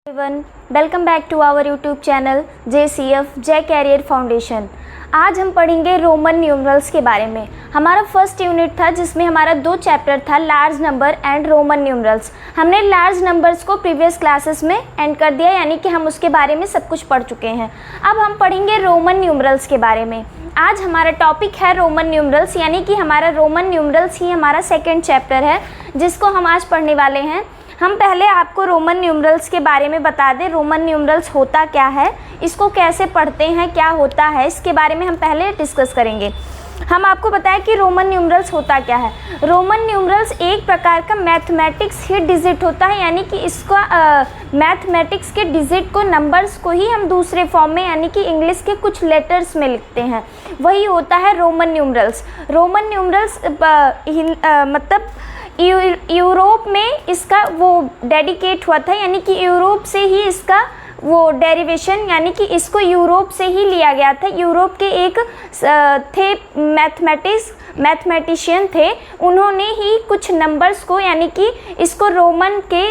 Everyone, welcome back to our YouTube channel JCF Jai career foundation. आज हम पढ़ेंगे Roman numerals के बारे में। हमारा फर्स्ट यूनिट था जिसमें हमारा 2 चैप्टर था, large number and Roman numerals. हमने लार्ज नंबर्स को प्रीवियस क्लासेस में एंड कर दिया, यानी कि हम उसके बारे में सब कुछ पढ़ चुके हैं। अब हम पढ़ेंगे रोमन न्यूमरल्स के बारे में। आज हमारा टॉपिक है रोमन न्यूमरल्स, यानी कि हमारा रोमन न्यूमरल्स ही हमारा सेकेंड चैप्टर है जिसको हम आज पढ़ने वाले हैं। हम पहले आपको रोमन न्यूमरल्स के बारे में बता दें, रोमन न्यूमरल्स होता क्या है, इसको कैसे पढ़ते हैं, क्या होता है, इसके बारे में हम पहले डिस्कस करेंगे। हम आपको बताएं कि रोमन न्यूमरल्स होता क्या है। रोमन न्यूमरल्स एक प्रकार का मैथमेटिक्स ही डिजिट होता है, यानी कि इसका मैथमेटिक्स के डिजिट को, नंबर्स को ही हम दूसरे फॉर्म में, यानी कि इंग्लिश के कुछ लेटर्स में लिखते हैं, वही होता है रोमन न्यूमरल्स। रोमन न्यूमरल्स मतलब यूरोप में इसका वो डेडिकेट हुआ था, यानी कि यूरोप से ही इसका वो डेरिवेशन, यानी कि इसको यूरोप से ही लिया गया था। यूरोप के एक थे मैथमेटिशियन थे, उन्होंने ही कुछ नंबर्स को, यानी कि इसको रोमन के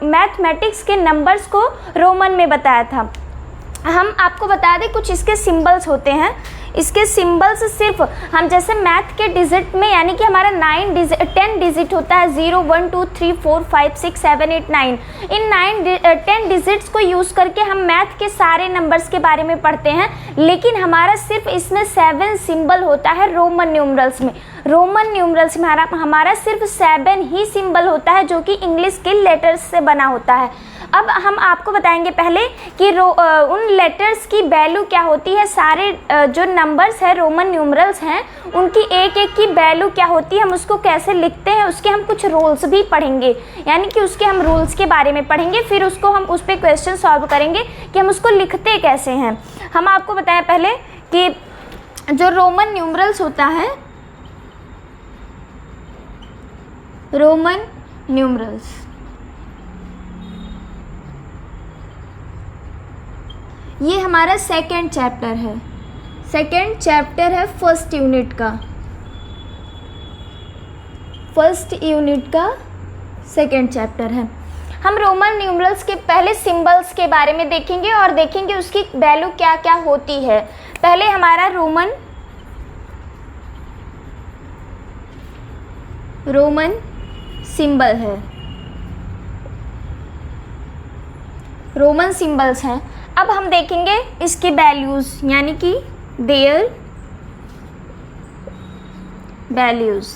मैथमेटिक्स के नंबर्स को रोमन में बताया था। हम आपको बता दें कुछ इसके सिंबल्स होते हैं। इसके सिंबल्स सिर्फ हम जैसे मैथ के डिजिट में, यानी कि हमारा 10 डिजिट होता है, 0 1 2 3 4 5 6 7 8 9। इन 10 डिजिट्स को यूज़ करके हम मैथ के सारे नंबर्स के बारे में पढ़ते हैं, लेकिन हमारा सिर्फ इसमें 7 सिंबल होता है रोमन न्यूमरल्स में। रोमन न्यूमरल्स में हमारा सिर्फ 7 ही सिंबल होता है, जो कि इंग्लिश के लेटर्स से बना होता है। अब हम आपको बताएंगे पहले कि उन लेटर्स की वैल्यू क्या होती है। सारे जो नंबर्स है, रोमन न्यूमरल्स हैं, उनकी एक एक की वैल्यू क्या होती है, हम उसको कैसे लिखते हैं, उसके हम कुछ रूल्स भी पढ़ेंगे, यानी कि उसके हम रूल्स के बारे में पढ़ेंगे। फिर उसको हम उस पर क्वेश्चन सॉल्व करेंगे कि हम उसको लिखते कैसे हैं। हम आपको बताएं पहले कि जो रोमन न्यूमरल्स होता है, रोमन न्यूमरल्स, ये हमारा सेकेंड चैप्टर है। सेकेंड चैप्टर है फर्स्ट यूनिट का। फर्स्ट यूनिट का सेकेंड चैप्टर है। हम रोमन न्यूमरल्स के पहले सिंबल्स के बारे में देखेंगे और देखेंगे उसकी वैल्यू क्या क्या होती है। पहले हमारा रोमन सिंबल है, रोमन सिंबल्स हैं। अब हम देखेंगे इसकी वैल्यूज़, यानी कि देयर वैल्यूज़।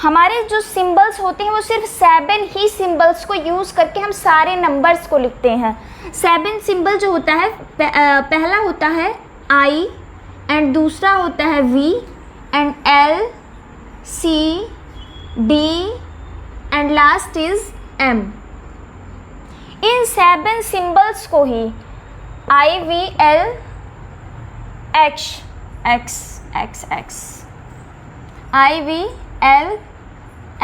हमारे जो सिंबल्स होते हैं वो सिर्फ 7 ही सिंबल्स को यूज़ करके हम सारे नंबर्स को लिखते हैं। 7 सिंबल जो होता है, पहला होता है I एंड दूसरा होता है V and L C D and last is M। In 7 symbols को ही I V L X X X X I V L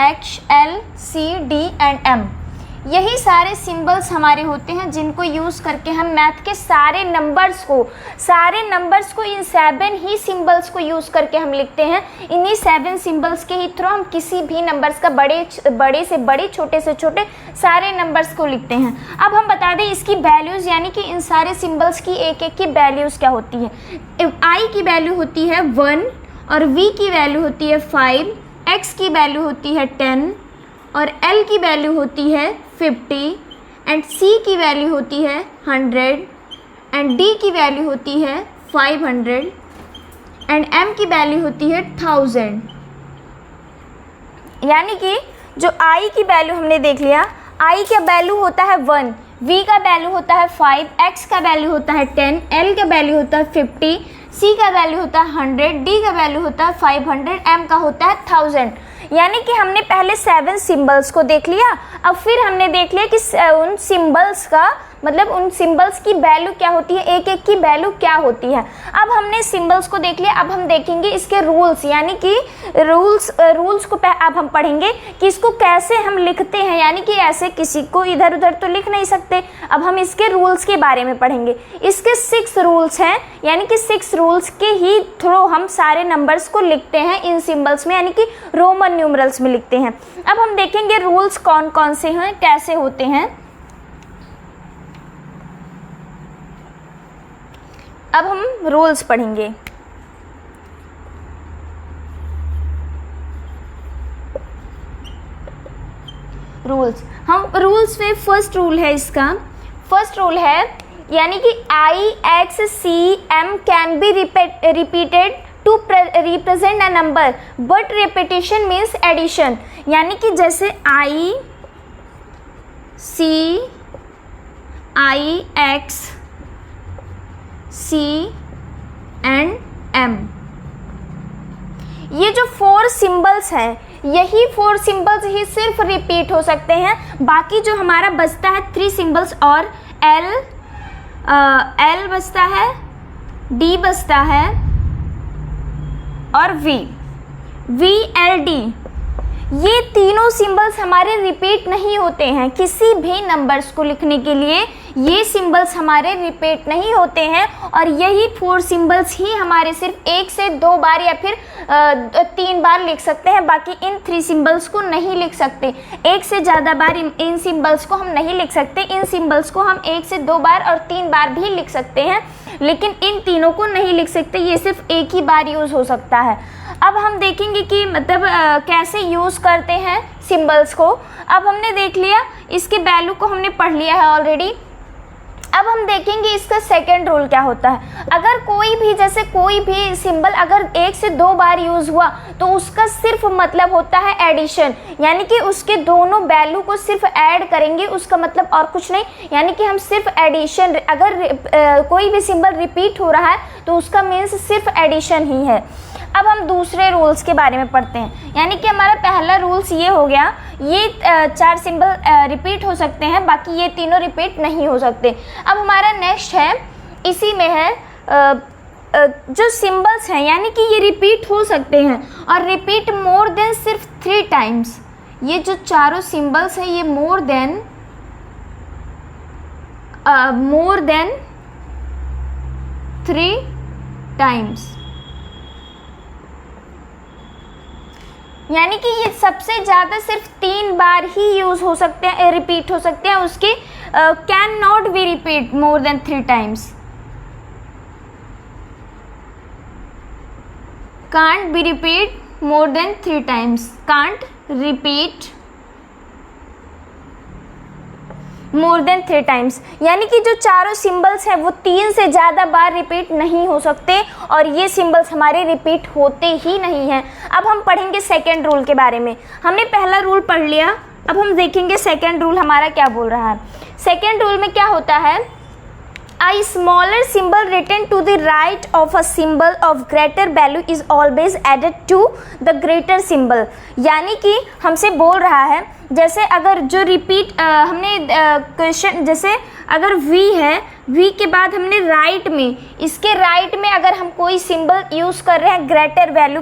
X L C D and M, यही सारे सिंबल्स हमारे होते हैं जिनको यूज़ करके हम मैथ के सारे नंबर्स को इन 7 ही सिंबल्स को यूज़ करके हम लिखते हैं। इन्हीं 7 सिंबल्स के ही थ्रू हम किसी भी नंबर्स का बड़े से बड़े, छोटे से छोटे सारे नंबर्स को लिखते हैं। अब हम बता दें इसकी वैल्यूज़, यानी कि इन सारे सिंबल्स की एक एक की वैल्यूज़ क्या होती है। I की वैल्यू होती है 1 और V की वैल्यू होती है 5, X की वैल्यू होती है 10 और L की वैल्यू होती है 50 एंड C की वैल्यू होती है 100 एंड D की वैल्यू होती है 500 एंड M की वैल्यू होती है 1000। यानी कि जो I की वैल्यू हमने देख लिया, I का वैल्यू होता है 1, V का वैल्यू होता है 5, X का वैल्यू होता है 10, L का वैल्यू होता है 50, C का वैल्यू होता है 100, D का वैल्यू होता है 500, M का होता है 1000। यानी कि हमने पहले 7 सिंबल्स को देख लिया। अब फिर हमने देख लिया कि उन सिंबल्स का मतलब उन सिंबल्स की वैल्यू क्या होती है, एक एक की वैल्यू क्या होती है। अब हमने सिंबल्स को देख लिया, अब हम देखेंगे इसके रूल्स, यानी कि रूल्स को अब हम पढ़ेंगे कि इसको कैसे हम लिखते हैं, यानी कि ऐसे किसी को इधर उधर तो लिख नहीं सकते। अब हम इसके रूल्स के बारे में पढ़ेंगे। इसके 6 रूल्स हैं, यानी कि 6 रूल्स के ही थ्रू हम सारे नंबर्स को लिखते हैं इन सिंबल्स में, यानी कि रोमन न्यूमरल्स में लिखते हैं। अब हम देखेंगे रूल्स कौन कौन से हैं, कैसे होते हैं। अब हम रूल्स पढ़ेंगे। रूल्स में फर्स्ट रूल है इसका, फर्स्ट रूल है यानी कि IXCM can be repeated to represent a number but repetition means addition, यानी कि जैसे ICIXCM, ये जो 4 सिंबल्स हैं, यही 4 सिंबल्स ही सिर्फ रिपीट हो सकते हैं। बाकी जो हमारा बचता है 3 सिंबल्स और L बचता है, D बचता है और VLD, ये तीनों सिंबल्स हमारे रिपीट नहीं होते हैं। किसी भी नंबर्स को लिखने के लिए ये सिंबल्स हमारे रिपीट नहीं होते हैं और यही 4 सिंबल्स ही हमारे सिर्फ 1 से 2 बार या फिर 3 बार लिख सकते हैं। बाकी इन 3 सिंबल्स को नहीं लिख सकते, 1 से ज़्यादा बार इन सिंबल्स को हम नहीं लिख सकते। इन सिंबल्स को हम 1 से 2 बार और 3 बार भी लिख सकते हैं, लेकिन इन तीनों को नहीं लिख सकते, ये सिर्फ एक ही बार यूज़ हो सकता है। अब हम देखेंगे कि मतलब कैसे यूज़ करते हैं सिंबल्स को। अब हमने देख लिया, इसके वैल्यू को हमने पढ़ लिया है ऑलरेडी। अब हम देखेंगे इसका सेकंड रूल क्या होता है। अगर कोई भी जैसे कोई भी सिंबल अगर 1 से 2 बार यूज़ हुआ तो उसका सिर्फ मतलब होता है एडिशन, यानी कि उसके दोनों वैल्यू को सिर्फ ऐड करेंगे, उसका मतलब और कुछ नहीं, यानी कि हम सिर्फ एडिशन, अगर कोई भी सिंबल रिपीट हो रहा है तो उसका मीन्स सिर्फ एडिशन ही है। अब हम दूसरे रूल्स के बारे में पढ़ते हैं, यानी कि हमारा पहला रूल्स ये हो गया, ये 4 सिंबल रिपीट हो सकते हैं, बाकी ये तीनों रिपीट नहीं हो सकते। अब हमारा नेक्स्ट है, इसी में है जो सिंबल्स हैं, यानी कि ये रिपीट हो सकते हैं और रिपीट मोर देन सिर्फ 3 टाइम्स। ये जो चारों सिंबल्स हैं ये मोर देन 3 टाइम्स, यानी कि ये सबसे ज़्यादा सिर्फ 3 बार ही यूज़ हो सकते हैं, रिपीट हो सकते हैं, उसके can not be repeat more than 3 times, can't be repeat more than 3 times, can't repeat more than 3 times, यानी कि जो चारों सिंबल्स हैं वो 3 से ज़्यादा बार रिपीट नहीं हो सकते और ये सिंबल्स हमारे रिपीट होते ही नहीं हैं। अब हम पढ़ेंगे सेकेंड रूल के बारे में। हमने पहला रूल पढ़ लिया, अब हम देखेंगे सेकेंड रूल हमारा क्या बोल रहा है। सेकेंड रूल में क्या होता है, A smaller symbol written to the right of a symbol of greater value is always added to the greater symbol, यानी कि हमसे बोल रहा है जैसे अगर जो रिपीट हमने क्वेश्चन जैसे अगर V है, V के बाद हमने राइट में, इसके राइट में अगर हम कोई सिंबल यूज़ कर रहे हैं ग्रेटर वैल्यू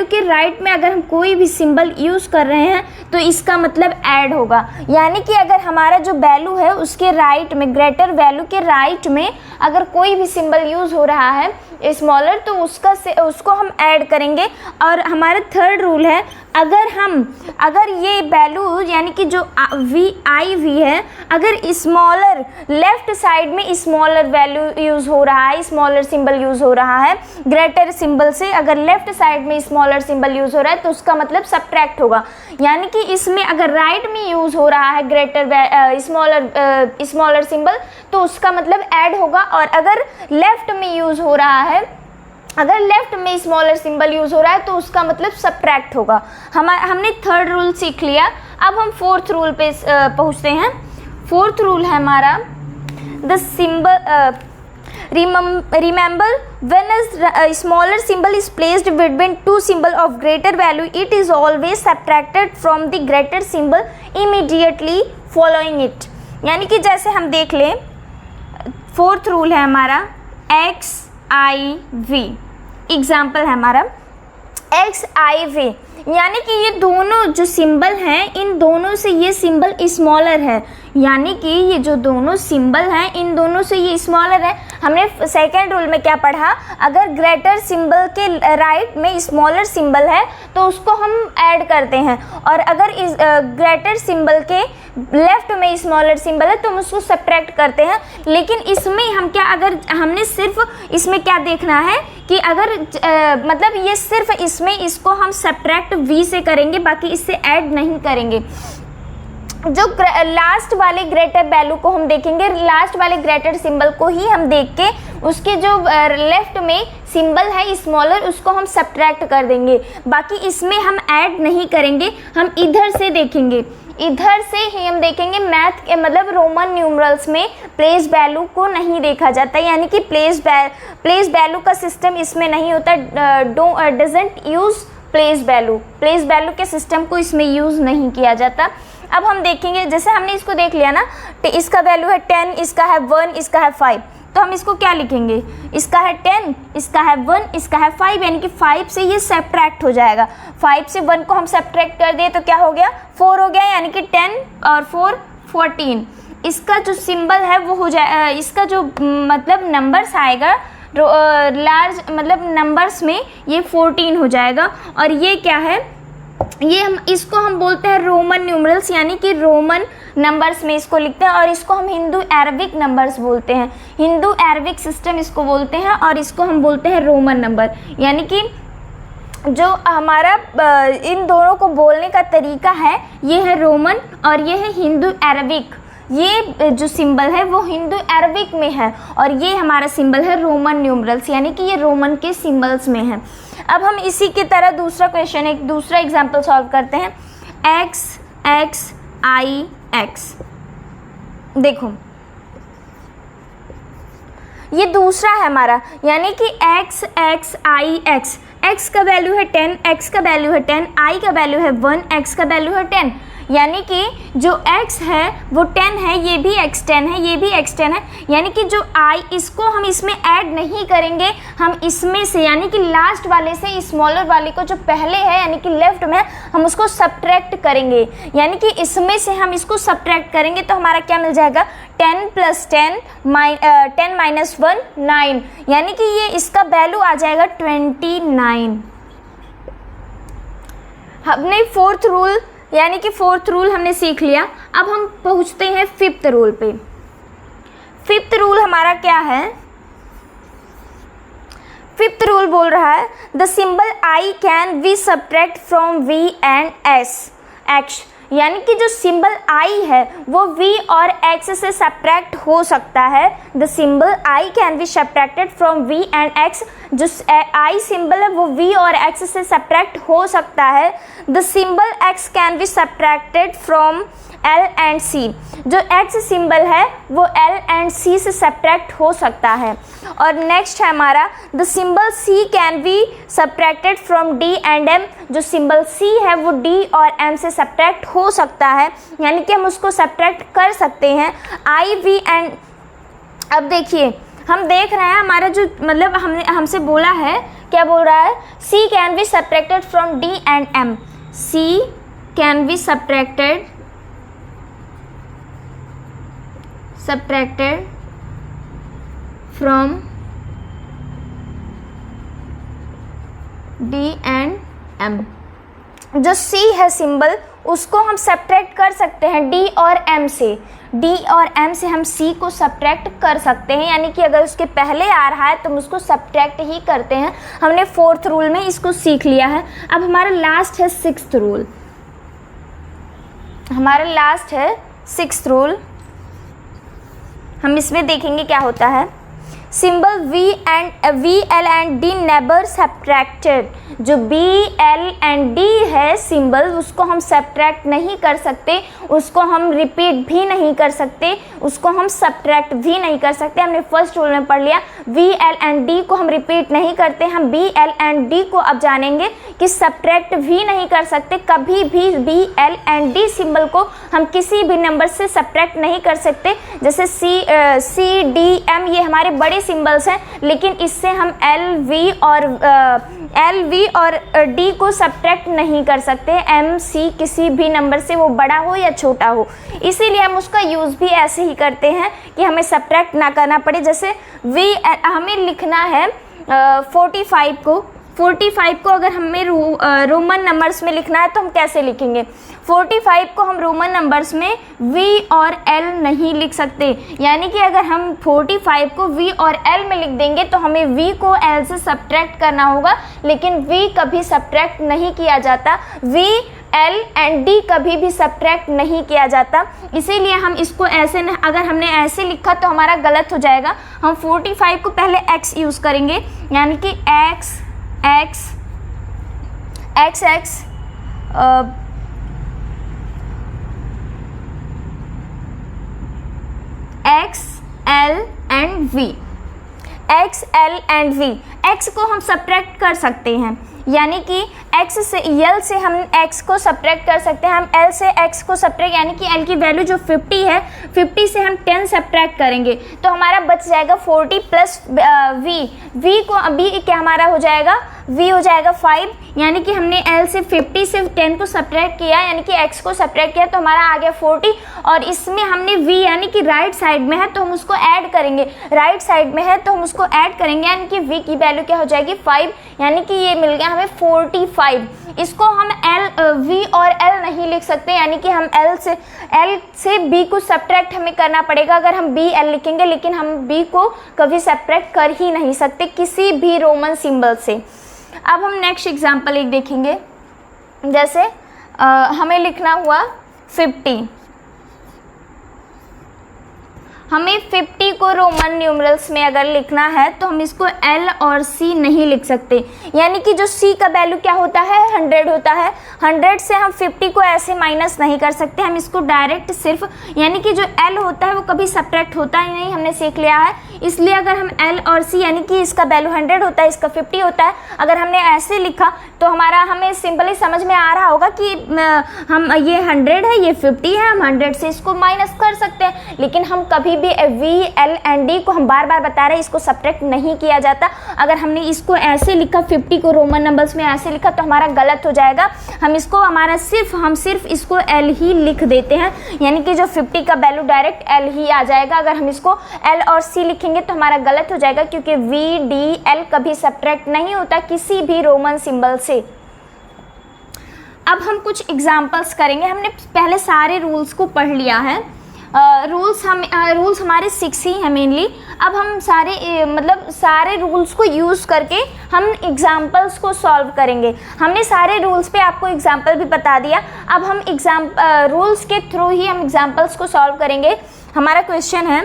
के राइट में अगर हम कोई भी सिंबल यूज़ कर रहे हैं तो इसका मतलब ऐड होगा, यानी कि अगर हमारा जो वैल्यू है उसके राइट में, ग्रेटर वैल्यू के राइट में अगर कोई भी सिंबल यूज़ हो रहा है स्मॉलर तो उसको हम ऐड करेंगे। और हमारा थर्ड रूल है, अगर ये वैल्यू यानी कि जो IV है, अगर स्मॉलर लेफ्ट साइड में स्मॉलर वैल्यू यूज़ हो रहा है, स्मॉलर सिंबल यूज़ हो रहा है ग्रेटर सिंबल से, अगर लेफ्ट साइड में स्मॉलर सिंबल यूज़ हो रहा है तो उसका मतलब सब्ट्रैक्ट होगा, यानी कि इसमें अगर राइट में यूज़ हो रहा है ग्रेटर स्मॉलर सिंबल तो उसका मतलब ऐड होगा, और अगर लेफ्ट में यूज़ हो रहा है, अगर लेफ्ट में स्मॉलर सिंबल यूज़ हो रहा है तो उसका मतलब सब्ट्रैक्ट होगा। हमने थर्ड रूल सीख लिया। अब हम फोर्थ रूल पे पहुँचते हैं। फोर्थ रूल है हमारा the symbol remember when a smaller symbol is placed between 2 symbol of greater value, it is always subtracted from the greater symbol immediately following it, यानी कि जैसे हम देख लें, फोर्थ रूल है हमारा XIV, एग्जाम्पल है हमारा XIV, यानी कि ये दोनों जो सिंबल हैं इन दोनों से ये सिंबल स्मॉलर है, यानी कि ये जो दोनों सिंबल हैं इन दोनों से ये स्मॉलर है। हमने सेकेंड रूल में क्या पढ़ा, अगर ग्रेटर सिंबल के राइट में स्मॉलर सिंबल है तो उसको हम ऐड करते हैं, और अगर इस ग्रेटर सिंबल के लेफ्ट में स्मॉलर सिंबल है तो हम उसको सब्ट्रैक्ट करते हैं। लेकिन इसमें हम क्या, अगर हमने सिर्फ इसमें क्या देखना है कि अगर मतलब ये सिर्फ इसमें इसको हम सब्ट्रैक्ट V से करेंगे, बाकी इससे ऐड नहीं करेंगे। जो लास्ट वाले ग्रेटर वैल्यू को हम देखेंगे, लास्ट वाले ग्रेटर सिंबल को ही हम देख के उसके जो लेफ्ट में सिंबल है स्मॉलर उसको हम सब्ट्रैक्ट कर देंगे, बाकी इसमें हम ऐड नहीं करेंगे। हम इधर से देखेंगे, इधर से ही हम देखेंगे। मैथ के मतलब रोमन न्यूमरल्स में प्लेस वैल्यू को नहीं देखा जाता, यानी कि प्लेस वैल्यू का सिस्टम इसमें नहीं होता। डजंट यूज प्लेस वैल्यू के सिस्टम को इसमें यूज़ नहीं किया जाता। अब हम देखेंगे, जैसे हमने इसको देख लिया ना, इसका वैल्यू है 10, इसका है 1, इसका है 5, तो हम इसको क्या लिखेंगे, इसका है 10, इसका है 1, इसका है 5, यानी कि 5 से ये सब्ट्रैक्ट हो जाएगा। 5 से 1 को हम सब्ट्रैक्ट कर दिए तो क्या हो गया, 4 हो गया, यानी कि 10 और 4 14। इसका जो सिंबल है वो हो जाए, इसका जो मतलब नंबर्स आएगा लार्ज मतलब नंबर्स में ये 14 हो जाएगा। और ये क्या है, ये इसको हम बोलते हैं रोमन न्यूमरल्स, यानी कि रोमन नंबर्स में इसको लिखते हैं, और इसको हम हिंदू अरबिक नंबर्स बोलते हैं, हिंदू अरबिक सिस्टम इसको बोलते हैं, और इसको हम बोलते हैं रोमन नंबर। यानी कि जो हमारा इन दोनों को बोलने का तरीका है ये है रोमन और ये है हिंदू अरबिक। ये जो सिंबल है वो हिंदू अरबिक में है और ये हमारा सिंबल है रोमन न्यूमरल्स, यानी कि ये रोमन के सिंबल्स में है। अब हम इसी की तरह दूसरा क्वेश्चन, एक दूसरा एग्जांपल सॉल्व करते हैं। XXIX, देखो ये दूसरा है हमारा, यानी कि XXIX। x का वैल्यू है 10, x का वैल्यू है 10, i का वैल्यू है 1, x का वैल्यू है 10, यानी कि जो x है वो 10 है, ये भी x10 है, ये भी x10 है, यानी कि जो i इसको हम इसमें ऐड नहीं करेंगे, हम इसमें से यानी कि लास्ट वाले से स्मॉलर वाले को जो पहले है यानी कि लेफ्ट में हम उसको सब्ट्रैक्ट करेंगे, यानी कि इसमें से हम इसको सब्ट्रैक्ट करेंगे तो हमारा क्या मिल जाएगा 10 + 10 10 - 1 9, यानी कि ये इसका वैल्यू आ जाएगा 29। हमने फोर्थ रूल यानी कि फोर्थ रूल हमने सीख लिया। अब हम पहुंचते हैं फिफ्थ रूल पे। फिफ्थ रूल हमारा क्या है, फिफ्थ रूल बोल रहा है the symbol I can be subtract from V and X, यानी कि जो सिंबल आई है वो v और x से सब्ट्रैक्ट हो सकता है। The symbol i can be subtracted from v and x, जो i सिंबल है वो v और x से सब्ट्रैक्ट हो सकता है। The symbol x can be subtracted from L and C, जो x सिंबल है वो L एंड C से सब्ट्रैक्ट हो सकता है। और नेक्स्ट है हमारा the symbol C can be subtracted from D and M, जो सिंबल C है वो D और M से सब्ट्रैक्ट हो सकता है, यानी कि हम उसको सब्ट्रैक्ट कर सकते हैं I, V एंड। अब देखिए हम देख रहे हैं हमारा जो मतलब हमसे बोला है, क्या बोल रहा है, C can be subtracted from D and M, C can be subtracted from D and M। जो C है सिंबल उसको हम सब्ट्रैक्ट कर सकते हैं D और M से, D और M से हम C को सब्ट्रैक्ट कर सकते हैं, यानी कि अगर उसके पहले आ रहा है तो हम उसको सब्ट्रैक्ट ही करते हैं। हमने फोर्थ रूल में इसको सीख लिया है। अब हमारा लास्ट है सिक्स्थ रूल, हमारा लास्ट है सिक्स्थ रूल। हम इसमें देखेंगे क्या होता है। Symbol V L and D never subtracted. जो बी एल एंड डी है सिंबल, उसको हम सब्ट्रैक्ट नहीं कर सकते, उसको हम रिपीट भी नहीं कर सकते, उसको हम सब्ट्रैक्ट भी नहीं कर सकते। हमने फर्स्ट रूल में पढ़ लिया, वी एल एंड डी को हम रिपीट नहीं करते, हम बी एल एंड डी को अब जानेंगे कि सब्ट्रैक्ट भी नहीं कर सकते। कभी भी B L and D symbol को हम किसी भी नंबर से सब्ट्रैक्ट नहीं कर सकते। जैसे सी डी एम ये हमारे बड़े सिंबल्स हैं, लेकिन इससे हम एल वी और डी को सब्ट्रैक्ट नहीं कर सकते। एम सी किसी भी नंबर से, वो बड़ा हो या छोटा हो, इसीलिए हम उसका यूज़ भी ऐसे ही करते हैं कि हमें सब्ट्रैक्ट ना करना पड़े। जैसे हमें लिखना है 45 को अगर हमें रोमन नंबर्स में लिखना है तो हम कैसे लिखेंगे? 45 को हम रोमन नंबर्स में V और L नहीं लिख सकते, यानी कि अगर हम 45 को V और L में लिख देंगे तो हमें V को L से सब्ट्रैक्ट करना होगा, लेकिन V कभी सब्ट्रैक्ट नहीं किया जाता, V L एंड D कभी भी सब्ट्रैक्ट नहीं किया जाता। इसीलिए हम इसको ऐसे अगर हमने ऐसे लिखा तो हमारा गलत हो जाएगा। हम 45 को पहले X यूज़ करेंगे, यानी कि X L and V, X L and V। X को हम सब्ट्रैक्ट कर सकते हैं, यानी कि X से L से हम X को सब्ट्रैक्ट कर सकते हैं। हम L से X को सब्ट्रैक्ट, यानी कि L की वैल्यू जो 50 है, 50 से हम 10 सब्ट्रैक्ट करेंगे तो हमारा बच जाएगा 40 प्लस V को अभी क्या हमारा हो जाएगा, V हो जाएगा 5, यानी कि हमने L से 50 से 10 को सब्ट्रैक्ट किया, यानी कि X को सब्ट्रैक्ट किया तो हमारा आ गया 40, और इसमें हमने V यानी कि राइट साइड में है तो हम उसको ऐड करेंगे, राइट साइड में है तो हम उसको ऐड करेंगे, यानी कि V की वैल्यू क्या हो जाएगी 5, यानी कि ये मिल गया हमें 45। इसको हम V और L नहीं लिख सकते, यानी कि हम L से B को सब्ट्रैक्ट हमें करना पड़ेगा अगर हम B L लिखेंगे, लेकिन हम B को कभी सब्ट्रैक्ट कर ही नहीं सकते किसी भी रोमन सिंबल से। अब हम नेक्स्ट एग्जांपल एक देखेंगे, जैसे हमें लिखना हुआ 50, हमें 50 को रोमन न्यूमरल्स में अगर लिखना है तो हम इसको L और C नहीं लिख सकते, यानी कि जो C का वैल्यू क्या होता है 100 होता है, 100 से हम 50 को ऐसे माइनस नहीं कर सकते, हम इसको डायरेक्ट सिर्फ, यानी कि जो L होता है वो कभी सब्ट्रैक्ट होता ही नहीं, हमने सीख लिया है। इसलिए अगर हम L और C, यानी कि इसका वैल्यू 100 होता है, इसका 50 होता है, अगर हमने ऐसे लिखा तो हमें सिंपली समझ में आ रहा होगा कि हम ये 100 है, ये 50 है, हम 100 से इसको माइनस कर सकते हैं, लेकिन हम कभी भी V L एंड D को हम बार बार बता रहे हैं इसको सब्ट्रैक्ट नहीं किया जाता। अगर हमने इसको ऐसे लिखा 50 को रोमन नंबर्स में ऐसे लिखा तो हमारा गलत हो जाएगा। हम सिर्फ इसको L ही लिख देते हैं, यानी कि जो 50 का वैल्यू डायरेक्ट L ही आ जाएगा। अगर हम इसको L और C लिखेंगे तो हमारा गलत हो जाएगा, क्योंकि V D L कभी सब्ट्रैक्ट नहीं होता किसी भी रोमन सिंबल से। अब हम कुछ एग्जाम्पल्स करेंगे। हमने पहले सारे रूल्स को पढ़ लिया है, रूल्स हमारे 6 ही हैं मेनली। अब हम सारे रूल्स को यूज़ करके हम एग्जाम्पल्स को सॉल्व करेंगे। हमने सारे रूल्स पे आपको एग्जाम्पल भी बता दिया, अब हम रूल्स के थ्रू ही हम एग्जाम्पल्स को सॉल्व करेंगे। हमारा क्वेश्चन है,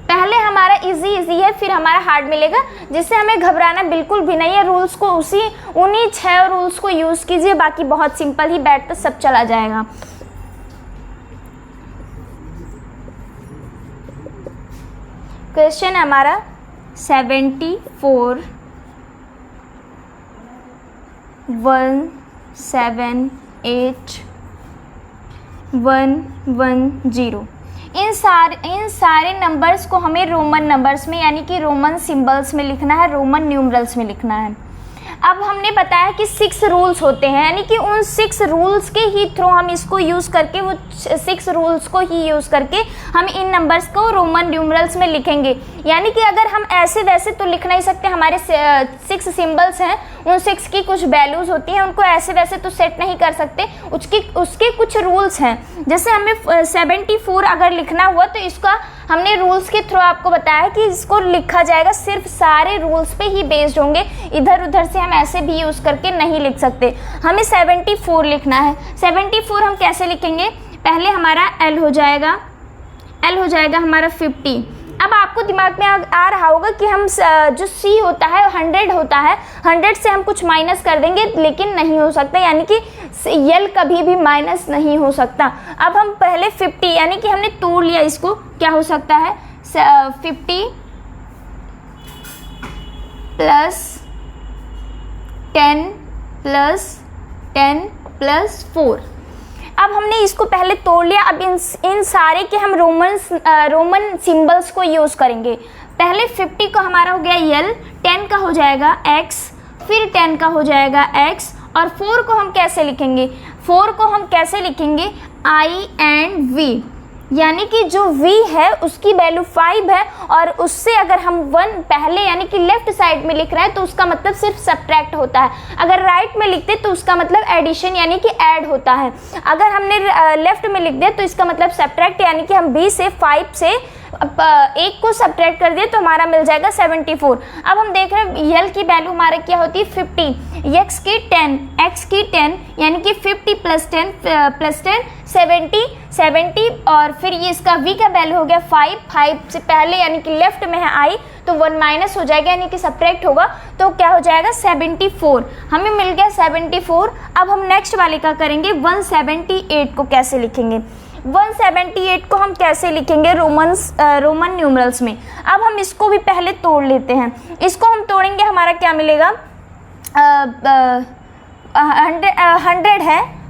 पहले हमारा इजी है, फिर हमारा हार्ड मिलेगा, जिससे हमें घबराना बिल्कुल भी नहीं है। रूल्स को उन्हीं 6 रूल्स को यूज़ कीजिए, बाकी बहुत सिंपल ही बैठ तो सब चला जाएगा। क्वेश्चन है हमारा 74 178 110। इन सारे नंबर्स को हमें रोमन नंबर्स में, यानी कि रोमन सिंबल्स में लिखना है, रोमन न्यूमरल्स में लिखना है। अब हमने बताया कि 6 रूल्स होते हैं, यानी कि उन 6 रूल्स के ही थ्रू हम इसको यूज़ करके, वो 6 रूल्स को ही यूज़ करके हम इन नंबर्स को रोमन न्यूमरल्स में लिखेंगे। यानी कि अगर हम ऐसे वैसे तो लिख नहीं सकते, हमारे 6 सिंबल्स हैं, उन 6 की कुछ वैल्यूज़ होती हैं, उनको ऐसे वैसे तो सेट नहीं कर सकते, उसके कुछ रूल्स हैं। जैसे हमें 74 अगर लिखना हुआ तो इसका हमने रूल्स के थ्रू आपको बताया कि इसको लिखा जाएगा, सिर्फ सारे रूल्स पे ही बेस्ड होंगे, इधर उधर से हम ऐसे भी यूज़ करके नहीं लिख सकते। हमें 74 लिखना है। 74 हम कैसे लिखेंगे? पहले हमारा L हो जाएगा हमारा 50। अब आप आपको दिमाग में आ रहा होगा कि हम जो C होता है 100 होता है, 100 से हम कुछ माइनस कर देंगे, लेकिन नहीं हो सकता, यानी कि L कभी भी माइनस नहीं हो सकता। अब हम पहले 50 यानी कि हमने तोड़ लिया इसको, क्या हो सकता है 50 प्लस 10 प्लस 10 प्लस 4। अब हमने इसको पहले तोड़ लिया। अब इन सारे के हम रोमन सिंबल्स को यूज़ करेंगे। पहले 50 का हमारा हो गया L, 10 का हो जाएगा X, फिर 10 का हो जाएगा X, और 4 को हम कैसे लिखेंगे, 4 को हम कैसे लिखेंगे I एंड V, यानी कि जो V है उसकी वैल्यू 5 है, और उससे अगर हम 1 पहले यानी कि लेफ्ट साइड में लिख रहे हैं तो उसका मतलब सिर्फ सब्ट्रैक्ट होता है। अगर राइट में लिखते तो उसका मतलब एडिशन यानी कि ऐड होता है। अगर हमने लेफ्ट में लिख दिया तो इसका मतलब सब्ट्रैक्ट, यानी कि हम 20 से 5 से एक को सब्ट्रैक्ट कर दिए तो हमारा मिल जाएगा 74। अब हम देख रहे हैं L की वैल्यू हमारा क्या होती है 50, X की 10, X की 10, यानी कि 50 प्लस 10 70, और फिर ये इसका V का वैल्यू हो गया 5 से पहले यानी कि लेफ्ट में है I, तो 1 माइनस हो जाएगा यानी कि सब्ट्रैक्ट होगा, तो क्या हो जाएगा 74। हमें मिल गया 74। अब हम नेक्स्ट वाले का करेंगे 178 को कैसे लिखेंगे। 178 को हम कैसे लिखेंगे रोमन न्यूमरल्स में। अब हम इसको भी पहले तोड़ लेते हैं। इसको हम तोड़ेंगे, हमारा क्या मिलेगा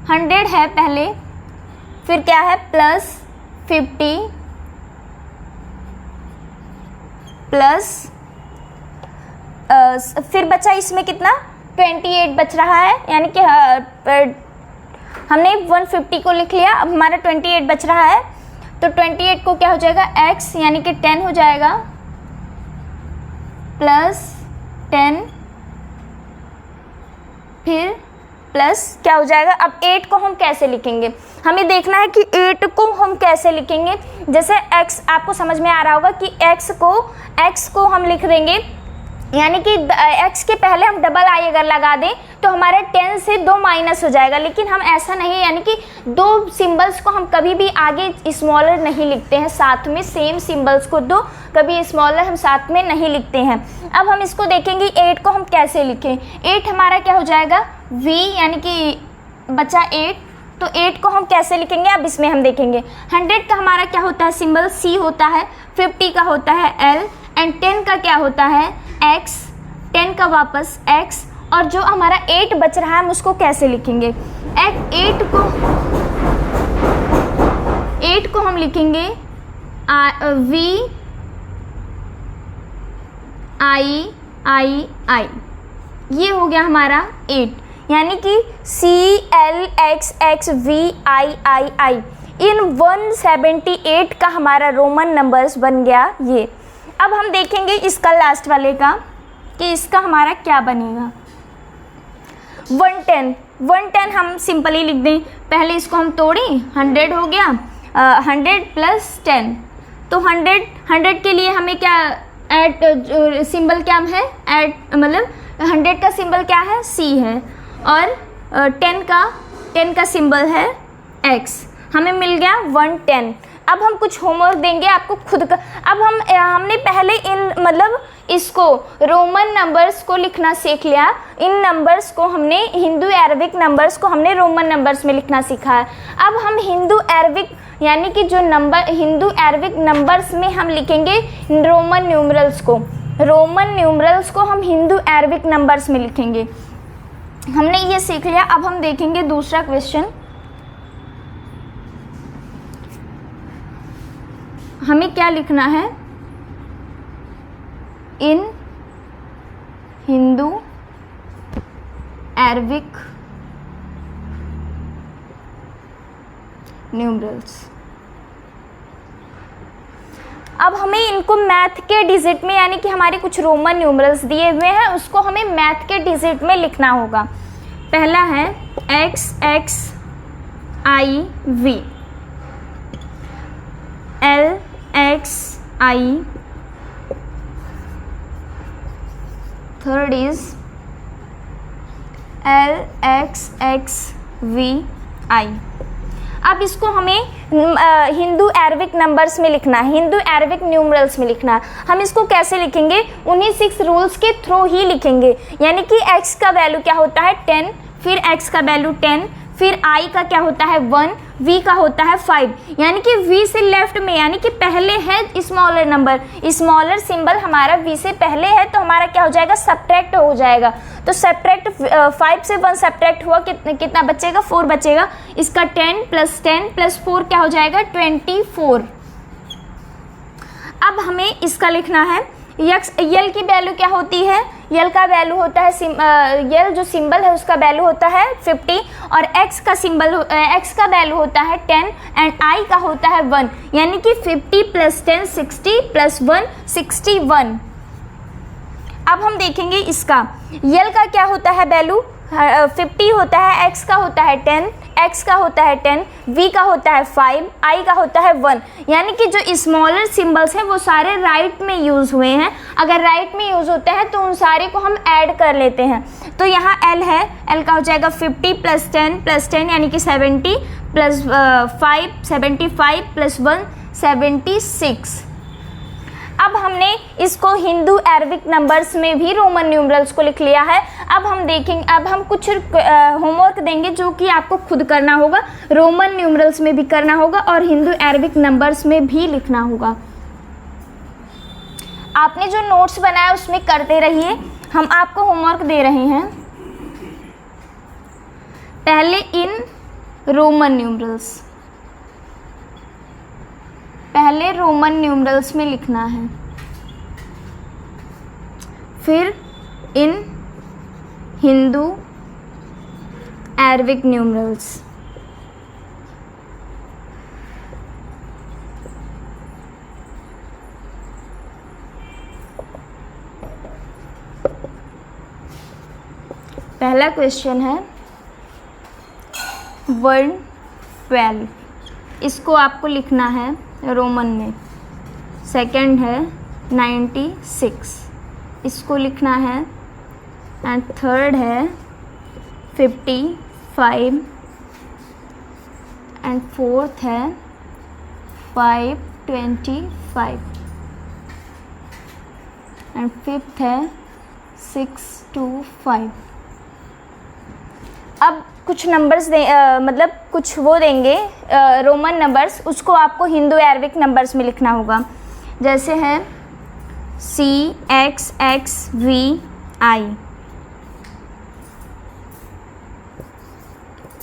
100 है पहले, फिर क्या है प्लस 50 प्लस फिर बचा इसमें कितना 28 बच रहा है, यानी कि हमने 150 को लिख लिया, अब हमारा 28 बच रहा है, तो 28 को क्या हो जाएगा x यानी कि 10 हो जाएगा प्लस 10, फिर प्लस क्या हो जाएगा। अब 8 को हम कैसे लिखेंगे, हमें देखना है कि 8 को हम कैसे लिखेंगे। जैसे x आपको समझ में आ रहा होगा कि x को हम लिख देंगे, यानी कि x के पहले हम डबल आई अगर लगा दें तो हमारे 10 से 2 माइनस हो जाएगा, लेकिन हम ऐसा नहीं, यानी कि दो सिंबल्स को हम कभी भी आगे स्मॉलर नहीं लिखते हैं साथ में, सेम सिंबल्स को दो कभी स्मॉलर हम साथ में नहीं लिखते हैं। अब हम इसको देखेंगे 8 को हम कैसे लिखें। 8 हमारा क्या हो जाएगा v, यानी कि बचा 8, तो 8 को हम कैसे लिखेंगे अब इसमें हम देखेंगे। 100 का हमारा क्या होता है सिंबल C होता है, 50 का होता है L, एंड 10 का क्या होता है X, 10 का वापस X, और जो हमारा 8 बच रहा है हम उसको कैसे लिखेंगे। 8 को हम लिखेंगे V I, ये हो गया हमारा 8, यानी कि C L X X V I। इन 178 का हमारा रोमन नंबर्स बन गया ये। अब हम देखेंगे इसका लास्ट वाले का कि इसका हमारा क्या बनेगा। 110 हम सिंपली लिख दें, पहले इसको हम तोड़ें, 100 हो गया 100 प्लस 10, तो 100 के लिए हमें क्या ऐड सिंबल क्या है ऐड, मतलब 100 का सिंबल क्या है C है, और 10 का सिंबल है X। हमें मिल गया 110। अब हम कुछ होमवर्क देंगे आपको खुद का। अब हमने पहले इसको रोमन नंबर्स को लिखना सीख लिया, इन नंबर्स को हमने हिंदू अरबिक नंबर्स को हमने रोमन नंबर्स में लिखना सीखा है। अब हम हिंदू अरबिक यानी कि जो नंबर हिंदू अरबिक नंबर्स में हम लिखेंगे रोमन न्यूमरल्स को हम हिंदू अरबिक नंबर्स में लिखेंगे। हमने ये सीख लिया। अब हम देखेंगे दूसरा क्वेश्चन। हमें क्या लिखना है, इन हिंदू अरबिक न्यूमरल्स। अब हमें इनको मैथ के डिजिट में, यानी कि हमारे कुछ रोमन न्यूमरल्स दिए हुए हैं, उसको हमें मैथ के डिजिट में लिखना होगा। पहला है x x I v, L x I, third is L x x v I। अब इसको हमें हिंदू अरबिक नंबर्स में लिखना है, हिंदू अरबिक न्यूमरल्स में लिखना है। हम इसको कैसे लिखेंगे? उन्हीं 6 रूल्स के थ्रू ही लिखेंगे। यानी कि x का वैल्यू क्या होता है 10, फिर x का वैल्यू 10, फिर I का क्या होता है 1, V का होता है 5। यानी कि V से लेफ्ट में, यानी कि पहले है स्मॉलर नंबर, स्मॉलर सिंबल हमारा V से पहले है, तो हमारा क्या हो जाएगा? सब्ट्रैक्ट हो जाएगा। तो सब्ट्रैक्ट 5 से 1 सब्ट्रैक्ट हुआ, कितना बचेगा? 4 बचेगा। इसका 10 + 4 क्या हो जाएगा? 24। अब हमें इसका लिखना है यल की वैल्यू क्या होती है? यल का वैल्यू होता है यल जो सिंबल है उसका वैल्यू होता है 50, और x का वैल्यू होता है 10 एंड I का होता है 1। यानी कि 50 + 10 60 + 1 61। अब हम देखेंगे इसका यल का क्या होता है वैल्यू? 50 होता है, x का होता है 10, x का होता है 10, v का होता है 5, I का होता है 1। यानी कि जो स्मॉलर सिंबल्स हैं वो सारे राइट में यूज़ हुए हैं। अगर राइट में यूज़ होते हैं तो उन सारे को हम ऐड कर लेते हैं। तो यहाँ l है, l का हो जाएगा 50 + 10 + 10 यानी कि 70 + 5 75 + 1 76। अब हमने इसको हिंदू अरबिक नंबर्स में भी रोमन न्यूमरल्स को लिख लिया है। अब हम देखेंगे, अब हम कुछ होमवर्क देंगे जो कि आपको खुद करना होगा, रोमन न्यूमरल्स में भी करना होगा और हिंदू अरबिक नंबर्स में भी लिखना होगा। आपने जो नोट्स बनाया उसमें करते रहिए। हम आपको होमवर्क दे रहे हैं। पहले इन रोमन न्यूमरल्स, पहले रोमन न्यूमरल्स में लिखना है, फिर इन हिंदू अरबिक न्यूमरल्स। पहला क्वेश्चन है 112, इसको आपको लिखना है रोमन में। सेकंड है 96, इसको लिखना है। एंड थर्ड है 55 एंड फोर्थ है 525 एंड फिफ्थ है 625। अब कुछ नंबर्स मतलब कुछ वो देंगे रोमन नंबर्स, उसको आपको हिंदू अरबिक नंबर्स में लिखना होगा। जैसे है CXXVI,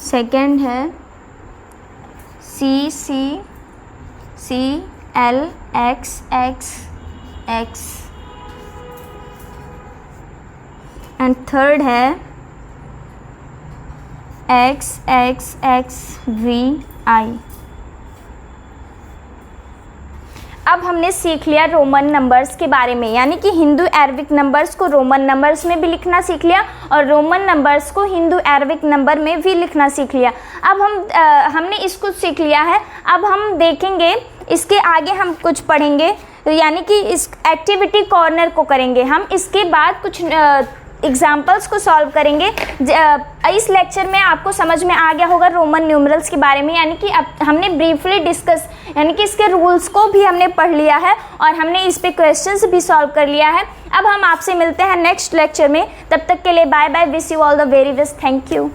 सेकंड है CCCLXXX एंड थर्ड है XXXVI। अब हमने सीख लिया रोमन नंबर्स के बारे में, यानी कि हिंदू अरबिक नंबर्स को रोमन नंबर्स में भी लिखना सीख लिया और रोमन नंबर्स को हिंदू अरबिक नंबर में भी लिखना सीख लिया। अब हमने इसको सीख लिया है। अब हम देखेंगे इसके आगे हम कुछ पढ़ेंगे, यानी कि इस एक्टिविटी कॉर्नर को करेंगे हम। इसके बाद कुछ एग्जाम्पल्स को सॉल्व करेंगे। इस लेक्चर में आपको समझ में आ गया होगा रोमन न्यूमरल्स के बारे में, यानी कि अब हमने ब्रीफली डिस्कस, यानी कि इसके रूल्स को भी हमने पढ़ लिया है और हमने इस पे क्वेश्चंस भी सॉल्व कर लिया है। अब हम आपसे मिलते हैं नेक्स्ट लेक्चर में। तब तक के लिए bye bye, wish you all the very best, thank you.